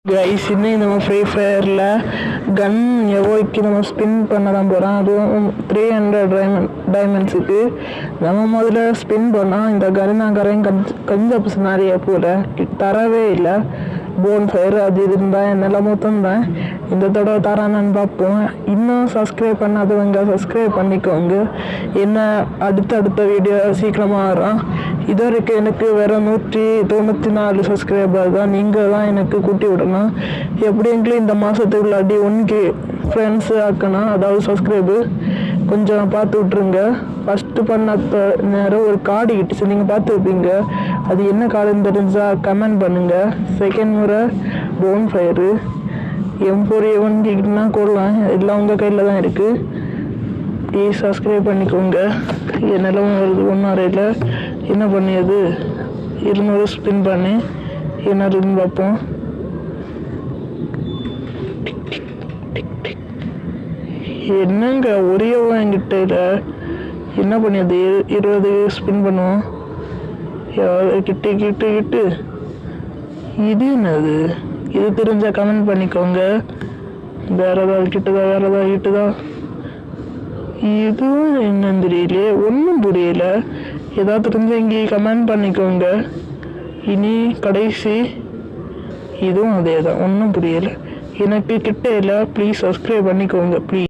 Guys இன்னைக்கு நம்ம free ஃபயரில் கன் எவோய்க்கு நம்ம ஸ்பின் பண்ண தான் போகிறோம். அதுவும் 300 டைமண்ட்ஸுக்கு நம்ம முதல்ல ஸ்பின் பண்ணோம். இந்த கருணாக்கரையும் கொஞ்சம் நிறைய போல தரவே இல்லை. போன் ஃபயர் அது இருந்தால் என்னெல்லாம் மொத்தம் தான் இந்த தடவை தரானான்னு பார்ப்போம். இன்னும் சப்ஸ்கிரைப் பண்ணாதவங்க சப்ஸ்கிரைப் பண்ணிக்கோங்க. என்ன அடுத்த வீடியோ சீக்கிரமாக வரும். இது வரைக்கும் எனக்கு வேறு 194 சப்ஸ்கிரைபர் தான். நீங்கள் தான் எனக்கு கூட்டி விடணும். எப்படிங்களும் இந்த மாதத்துக்குள்ளாடி 1K ஃப்ரெண்ட்ஸு ஆக்கணும். அதாவது சப்ஸ்கிரைபு கொஞ்சம் பார்த்து விட்ருங்க. ஃபஸ்ட்டு பண்ண நேரம் ஒரு கார்டு கிட்டுச்சு, நீங்கள் பார்த்துருப்பீங்க. அது என்ன கார்டுன்னு தெரிஞ்சால் கமெண்ட் பண்ணுங்கள். செகண்ட் முறை போன் ஃபயரு M4A1 கிட்டனா கொள்ளலாம். எல்லாம் உங்கள் கையில் தான் இருக்குது. ப்ளீஸ் சப்ஸ்கிரைப் பண்ணிக்கோங்க. என்னெல்லாம் வருது ஒன்றும் அறையில் என்ன பண்ணியது 200 ஸ்பின் பண்ணி என்ன இருக்குன்னு பார்ப்போம். என்னங்க ஒரே என்கிட்ட என்ன பண்ணியது 20 ஸ்பின் பண்ணுவோம். கிட்டு இது என்னது? இது தெரிஞ்சால் கமெண்ட் பண்ணிக்கோங்க. வேற ஏதாவது கிட்டுதா இதுவும் என்னன்னு தெரியலையே, ஒன்றும் புரியல. ஏதாவது தெரிஞ்ச இங்கே கமெண்ட் பண்ணிக்கோங்க. இனி கடைசி இதுவும் அதே தான், ஒன்றும் புரியலை எனக்கு கிட்ட இல்லை. ப்ளீஸ் சப்ஸ்கிரைப் பண்ணிக்கோங்க ப்ளீஸ்.